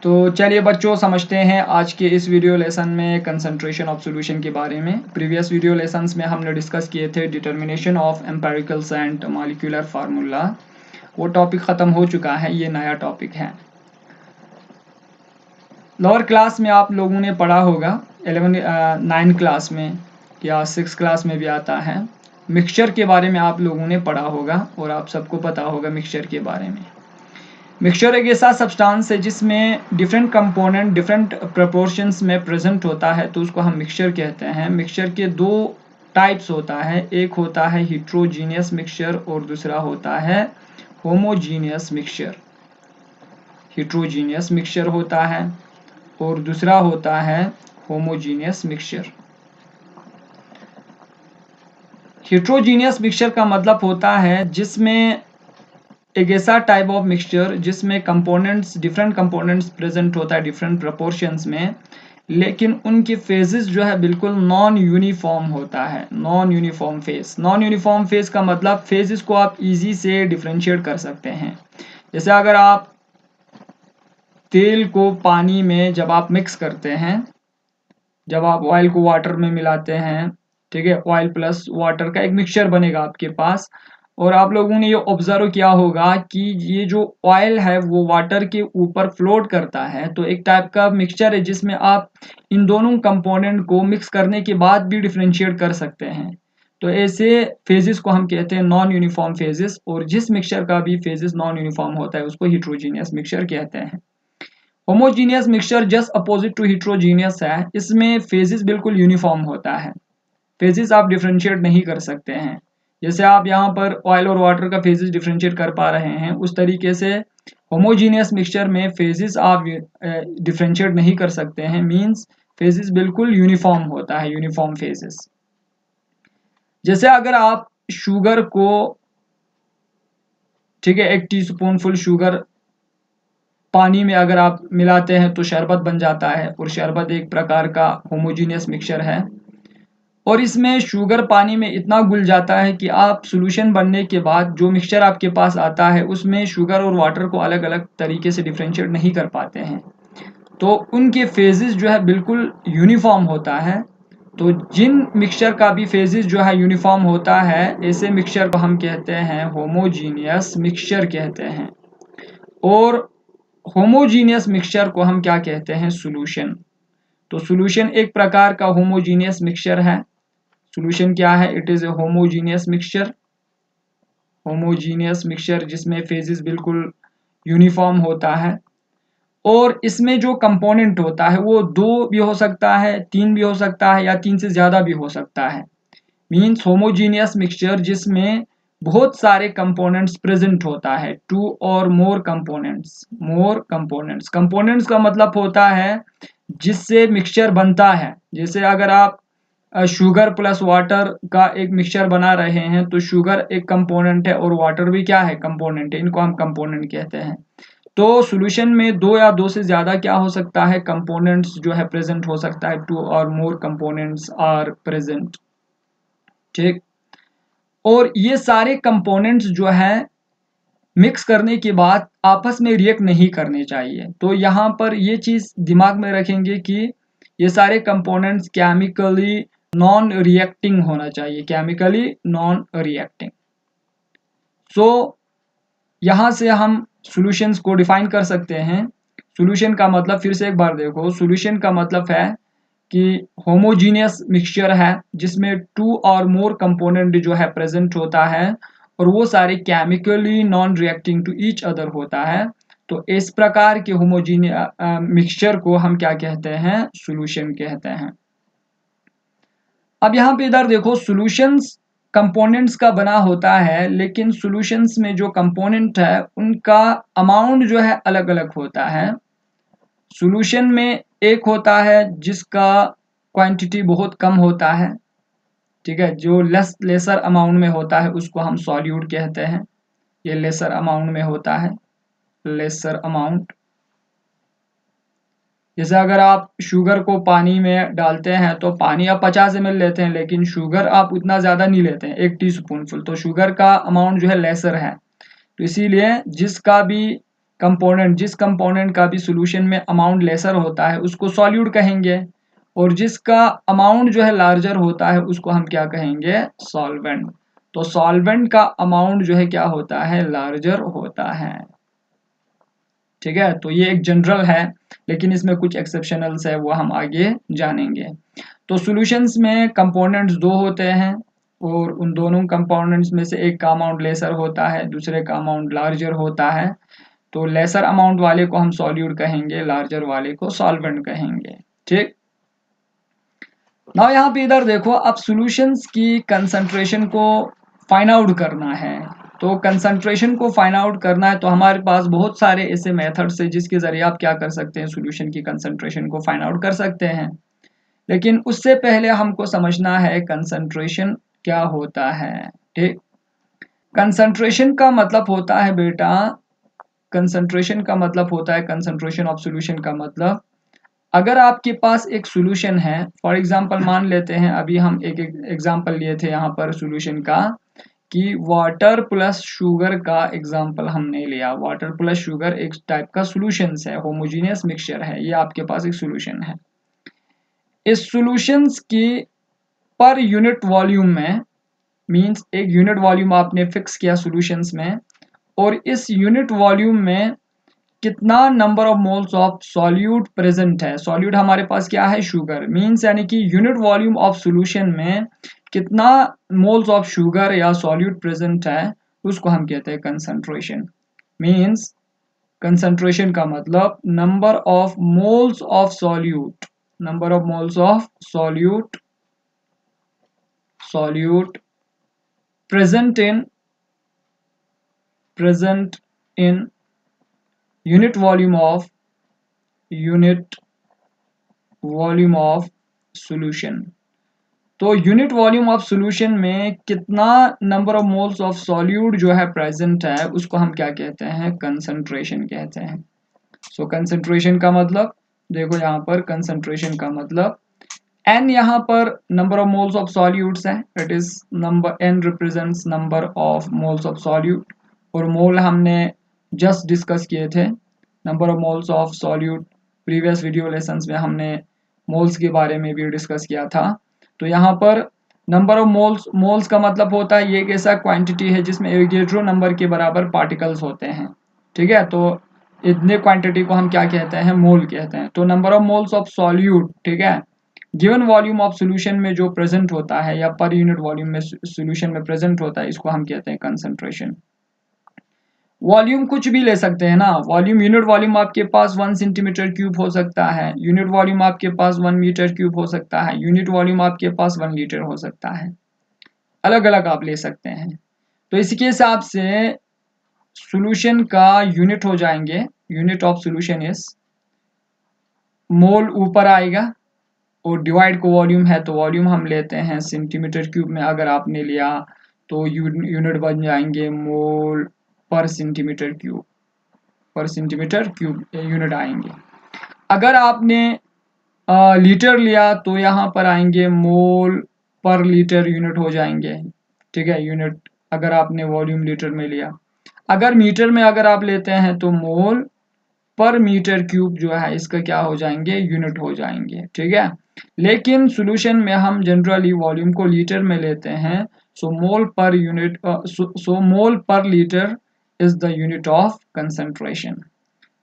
तो चलिए बच्चों समझते हैं आज के इस वीडियो लेसन में कंसंट्रेशन ऑफ सॉल्यूशन के बारे में। प्रीवियस वीडियो लेसन्स में हमने डिस्कस किए थे determination of empiricals and molecular formula. वो टॉपिक ख़त्म हो चुका है, ये नया टॉपिक है। लोअर क्लास में आप लोगों ने पढ़ा होगा 9 क्लास में या 6 क्लास में भी आता है। मिक्सचर के बारे में आप लोगों ने पढ़ा होगा और आप सबको पता होगा मिक्सचर के बारे में। मिक्सचर एक ऐसा सब्सटेंस है जिसमें डिफरेंट कंपोनेंट डिफरेंट प्रोपोर्शंस में प्रेजेंट होता है, तो उसको हम मिक्सचर कहते हैं। मिक्सचर के दो टाइप्स होता है, एक होता है हिट्रोजीनियस मिक्सचर और दूसरा होता है होमोजीनियस मिक्सचर। हिट्रोजीनियस मिक्सचर होता है और दूसरा होता है होमोजीनियस मिक्सचर। हिट्रोजीनियस मिक्सचर का मतलब होता है जिसमें एक ऐसा टाइप ऑफ मिक्सचर जिसमें कंपोनेंट्स डिफरेंट कंपोनेंट्स प्रेजेंट होता है डिफरेंट प्रोपोर्शंस में, लेकिन उनके फेजेस जो है बिल्कुल नॉन यूनिफॉर्म होता है। Non uniform phase, non uniform phase का मतलब फेजेस को आप इजी से डिफरेंशिएट कर सकते हैं। जैसे अगर आप तेल को पानी में जब आप मिक्स करते हैं, जब आप ऑयल को वाटर में मिलाते हैं, ठीक है, ऑयल प्लस वाटर का एक मिक्सचर बनेगा आपके पास। और आप लोगों ने ये ऑब्जर्व किया होगा कि ये जो ऑयल है वो वाटर के ऊपर फ्लोट करता है, तो एक टाइप का मिक्सचर है जिसमें आप इन दोनों कंपोनेंट को मिक्स करने के बाद भी डिफरेंशिएट कर सकते हैं। तो ऐसे फेजेस को हम कहते हैं नॉन यूनिफॉर्म फेजेस, और जिस मिक्सचर का भी फेजेस नॉन यूनिफॉर्म होता है उसको हिट्रोजीनियस मिक्सचर कहते हैं। Homogeneous mixture just opposite to heterogeneous है, इसमें फेजेस बिल्कुल यूनिफॉर्म होता है। फेजेस आप डिफरेंशिएट नहीं कर सकते हैं। जैसे आप यहाँ पर ऑयल और वाटर का फेजेस डिफरेंशिएट कर पा रहे हैं, उस तरीके से होमोजीनियस मिक्सचर में फेजेस आप डिफरेंशिएट नहीं कर सकते हैं। मींस फेजेस बिल्कुल यूनिफॉर्म होता है, यूनिफॉर्म फेजेस। जैसे अगर आप शुगर को, ठीक है, 1 टीस्पून फुल शुगर पानी में अगर आप मिलाते हैं तो शरबत बन जाता है, और शरबत एक प्रकार का होमोजीनियस मिक्सचर है। और इसमें शुगर पानी में इतना घुल जाता है कि आप सॉल्यूशन बनने के बाद जो मिक्सचर आपके पास आता है उसमें शुगर और वाटर को अलग अलग तरीके से डिफरेंशिएट नहीं कर पाते हैं, तो उनके फेजेस जो है बिल्कुल यूनिफॉर्म होता है। तो जिन मिक्सचर का भी फेजेस जो है यूनिफॉर्म होता है, ऐसे मिक्सचर को हम कहते हैं होमोजीनियस मिक्सचर कहते हैं। और होमोजीनियस मिक्सचर को हम क्या कहते हैं, सॉल्यूशन। तो सॉल्यूशन एक प्रकार का होमोजीनियस मिक्सचर है। सॉल्यूशन क्या है, it is a homogeneous mixture. Homogeneous mixture जिसमें फेजेस बिल्कुल यूनिफॉर्म होता है, और इसमें जो कंपोनेंट होता है वो 2 भी हो सकता है, 3 भी हो सकता है, या 3 से ज़्यादा भी हो सकता है। मीन्स होमोजीनियस मिक्सचर जिसमें बहुत सारे कंपोनेंट्स प्रेजेंट होता है, 2 और more components. More components, components का मतलब होता है जिससे मिक्सचर बनता है। जैसे अगर आप शुगर प्लस वाटर का एक मिक्सचर बना रहे हैं, तो शुगर एक कंपोनेंट है और वाटर भी क्या है, कंपोनेंट है। इनको हम कंपोनेंट कहते हैं। तो सॉल्यूशन में 2 या 2 से ज़्यादा क्या हो सकता है, कंपोनेंट्स जो है प्रेजेंट हो सकता है। 2 और मोर कंपोनेंट्स आर प्रेजेंट, ठीक। और ये सारे कंपोनेंट्स जो है मिक्स करने के बाद आपस में रिएक्ट नहीं करने चाहिए। तो यहाँ पर ये चीज़ दिमाग में रखेंगे कि ये सारे कंपोनेंट्स केमिकली नॉन रिएक्टिंग होना चाहिए, केमिकली नॉन रिएक्टिंग। सो यहाँ से हम सॉल्यूशंस को डिफाइन कर सकते हैं। सॉल्यूशन का मतलब फिर से एक बार देखो, सॉल्यूशन का मतलब है कि होमोजीनियस मिक्सचर है जिसमें 2 और मोर कंपोनेंट जो है प्रेजेंट होता है, और वो सारे chemically non reacting to each other होता है। तो इस प्रकार के होमोजीनियस मिक्सचर को हम क्या कहते हैं, सॉल्यूशन कहते हैं। अब यहाँ पे इधर देखो, सॉल्यूशंस कंपोनेंट्स का बना होता है, लेकिन सॉल्यूशंस में जो कंपोनेंट है उनका अमाउंट जो है अलग अलग होता है। सॉल्यूशन में एक होता है जिसका क्वांटिटी बहुत कम होता है, ठीक है, जो लेसर अमाउंट में होता है उसको हम सॉल्यूट कहते हैं। ये लेसर अमाउंट में होता है, लेसर अमाउंट। जैसे अगर आप शुगर को पानी में डालते हैं तो पानी आप 50 ml लेते हैं, लेकिन शुगर आप उतना ज़्यादा नहीं लेते हैं, 1 टीस्पून फुल, तो शुगर का अमाउंट जो है लेसर है। तो इसीलिए जिसका भी कंपोनेंट, जिस कंपोनेंट का भी सॉल्यूशन में अमाउंट लेसर होता है उसको सॉल्यूट कहेंगे, और जिसका अमाउंट जो है लार्जर होता है उसको हम क्या कहेंगे, सॉल्वेंट। तो सॉल्वेंट का अमाउंट जो है क्या होता है, लार्जर होता है। ठीक है, तो ये एक जनरल है, लेकिन इसमें कुछ एक्सेप्शनल्स है, वो हम आगे जानेंगे। तो सॉल्यूशंस में कंपोनेंट्स दो होते हैं, और उन दोनों कंपोनेंट्स में से एक का अमाउंट लेसर होता है, दूसरे का अमाउंट लार्जर होता है। तो लेसर अमाउंट वाले को हम सॉल्यूट कहेंगे, लार्जर वाले को सॉल्वेंट कहेंगे। ठीक, ना यहाँ पे इधर देखो, अब सॉल्यूशंस की कंसंट्रेशन को फाइंड आउट करना है। तो कंसंट्रेशन को फाइंड आउट करना है तो हमारे पास बहुत सारे ऐसे मेथड्स है जिसके जरिए आप क्या कर सकते हैं, सॉल्यूशन की कंसंट्रेशन को फाइंड आउट कर सकते हैं। लेकिन उससे पहले हमको समझना है कंसंट्रेशन क्या होता है। ठीक, कंसंट्रेशन का मतलब होता है बेटा, कंसंट्रेशन का मतलब होता है, कंसंट्रेशन ऑफ सॉल्यूशन का मतलब, अगर आपके पास एक सॉल्यूशन है, फॉर एग्जांपल मान लेते हैं, अभी हम एक एग्जांपल लिए थे यहाँ पर सॉल्यूशन का, कि वाटर प्लस शुगर का एग्जांपल हमने लिया। वाटर प्लस शुगर एक टाइप का सॉल्यूशन है, होमोजेनियस मिक्सचर है, ये आपके पास एक सॉल्यूशन है। इस सॉल्यूशंस की पर यूनिट वॉल्यूम में, मींस एक यूनिट वॉल्यूम आपने फिक्स किया सॉल्यूशंस में, और इस यूनिट वॉल्यूम में कितना number of moles of solute present है। सॉल्यूट हमारे पास क्या है, शुगर, मींस यानी कि यूनिट वॉल्यूम ऑफ सॉल्यूशन में कितना मोल्स ऑफ शुगर या सॉल्यूट प्रेजेंट है, उसको हम कहते हैं कंसंट्रेशन। मींस कंसंट्रेशन का मतलब number of moles of solute, number of moles of solute present in unit volume of solution। तो यूनिट वॉल्यूम ऑफ सॉल्यूशन में कितना number of moles of solute जो है प्रेजेंट है, उसको हम क्या कहते हैं, कंसंट्रेशन कहते हैं। सो कंसंट्रेशन का मतलब देखो, यहाँ पर कंसंट्रेशन का मतलब n यहाँ पर number of moles of solutes है, it is number, n represents number of moles of solute, और मोल हमने जस्ट डिस्कस किए थे, number of moles of solute. Previous video lessons में हमने मोल्स के बारे में भी डिस्कस किया था। तो यहाँ पर नंबर ऑफ मोल्स का मतलब होता है ये एक ऐसा क्वांटिटी है जिसमें एवोगैड्रो नंबर के बराबर पार्टिकल्स होते हैं। ठीक है, तो इतने क्वांटिटी को हम क्या कहते हैं, मोल कहते हैं। तो number of moles of solute, ठीक है, गिवन वॉल्यूम ऑफ सॉल्यूशन में जो प्रेजेंट होता है, या पर यूनिट वॉल्यूम में सॉल्यूशन में प्रेजेंट होता है, इसको हम कहते हैं कंसंट्रेशन। वॉल्यूम कुछ भी ले सकते हैं ना, वॉल्यूम, यूनिट वॉल्यूम आपके पास 1 सेंटीमीटर क्यूब हो सकता है, यूनिट वॉल्यूम आपके पास 1 मीटर क्यूब हो सकता है, यूनिट वॉल्यूम आपके पास 1 लीटर हो सकता है, अलग अलग आप ले सकते हैं। तो इसके हिसाब से सॉल्यूशन का यूनिट हो जाएंगे, यूनिट ऑफ सॉल्यूशन इज, मोल ऊपर आएगा, और डिवाइड को वॉल्यूम है तो वॉल्यूम हम लेते हैं सेंटीमीटर क्यूब में, अगर आपने लिया तो यूनिट बन जाएंगे मोल पर सेंटीमीटर क्यूब, यूनिट आएंगे। अगर आपने लीटर लिया तो यहाँ पर आएंगे मोल पर लीटर यूनिट हो जाएंगे। ठीक है, यूनिट अगर आपने वॉल्यूम लीटर में लिया। अगर मीटर में अगर आप लेते हैं तो मोल पर मीटर क्यूब जो है इसका क्या हो जाएंगे, यूनिट हो जाएंगे। ठीक है, लेकिन सॉल्यूशन में हम जनरली वॉल्यूम को लीटर में लेते हैं, सो mole per unit, so mole per litre is the unit of concentration.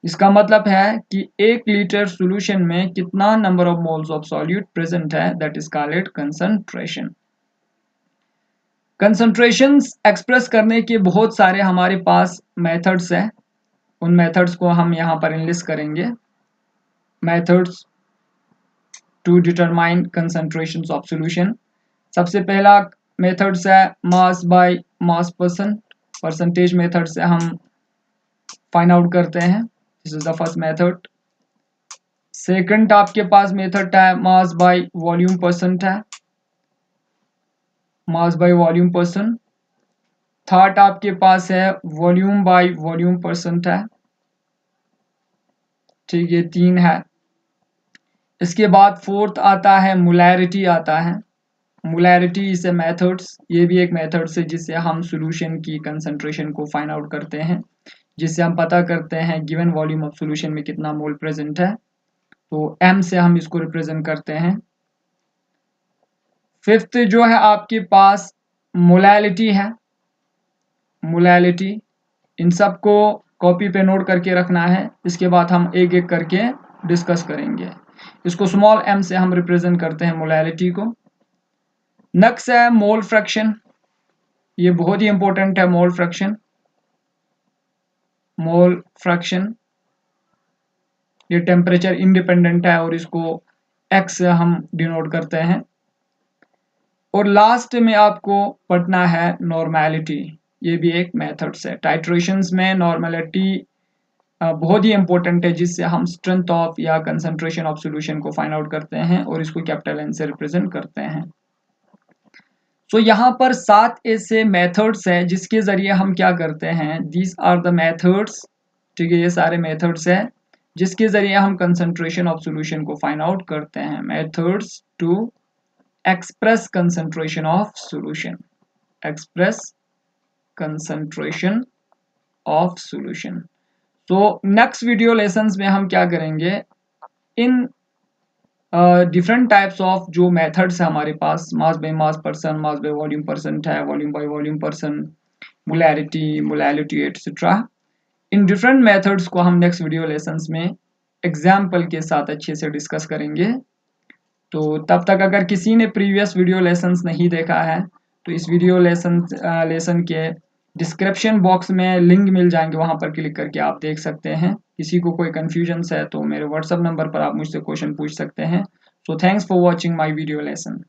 इसका मतलब है कि 1 लीटर सॉल्यूशन में कितना number of moles of solute present है, that is called concentration. Concentrations express करने के बहुत सारे हमारे पास मेथड्स हैं, उन मेथड्स को हम यहाँ पर इनलिस्ट करेंगे। Methods to determine concentrations of solution. सबसे पहला मेथड्स है mass by mass percentage method से हम फाइंड आउट करते हैं, this is the first method. Second आपके पास मेथड है मास बाय वॉल्यूम परसेंट है, mass by volume percent. Third आपके पास है वॉल्यूम बाय वॉल्यूम परसेंट है। ठीक, ये 3 है। इसके बाद फोर्थ आता है मोलैरिटी आता है। मोलैरिटी इज ए मेथड्स, ये भी एक मेथड है जिससे हम सॉल्यूशन की कंसंट्रेशन को फाइंड आउट करते हैं। जिससे हम पता करते हैं गिवन वॉल्यूम ऑफ सॉल्यूशन में कितना मोल प्रेजेंट है। तो m से हम इसको रिप्रेजेंट करते हैं। फिफ्थ जो है आपके पास मोलैलिटी है। मोलैलिटी, इन सबको कॉपी पे नोट करके रखना है, इसके बाद हम एक एक करके डिस्कस करेंगे। इसको स्मॉल m से हम रिप्रेजेंट करते हैं मोलैलिटी को। नेक्स्ट है मोल फ्रैक्शन, ये बहुत ही इंपॉर्टेंट है। मोल फ्रैक्शन, मोल फ्रैक्शन ये टेम्परेचर इंडिपेंडेंट है और इसको x से हम डिनोट करते हैं। और लास्ट में आपको पढ़ना है नॉर्मेलिटी, ये भी एक मेथड्स है। टाइट्रेशंस में नॉर्मेलिटी बहुत ही इंपॉर्टेंट है, जिससे हम स्ट्रेंथ ऑफ या कंसंट्रेशन ऑफ सॉल्यूशन को फाइंड आउट करते हैं और इसको कैपिटल N से रिप्रेजेंट करते हैं। सो यहाँ पर 7 ऐसे मेथड्स हैं जिसके जरिए हम क्या करते हैं, दीज आर द मेथड्स, ठीक है, ये सारे मेथड्स हैं जिसके जरिए हम कंसंट्रेशन ऑफ सॉल्यूशन को फाइंड आउट करते हैं। Methods to express concentration of solution, express concentration of solution. तो नेक्स्ट वीडियो लेसन्स में हम क्या करेंगे, इन डिफरेंट टाइप्स ऑफ जो मेथड्स है हमारे पास, mass by mass percent, mass by volume percent है, volume by volume percent, molarity, molality etcetera, इन डिफरेंट मेथड्स को हम नेक्स्ट वीडियो लेसन्स में एग्जाम्पल के साथ अच्छे से डिस्कस करेंगे। तो तब तक अगर किसी ने प्रीवियस वीडियो लेसन्स नहीं देखा है तो इस वीडियो लेसन के डिस्क्रिप्शन बॉक्स में लिंक मिल जाएंगे, वहां पर क्लिक करके आप देख सकते हैं। किसी को कोई कंफ्यूजन है तो मेरे व्हाट्सएप नंबर पर आप मुझसे क्वेश्चन पूछ सकते हैं। So thanks for watching my video lesson.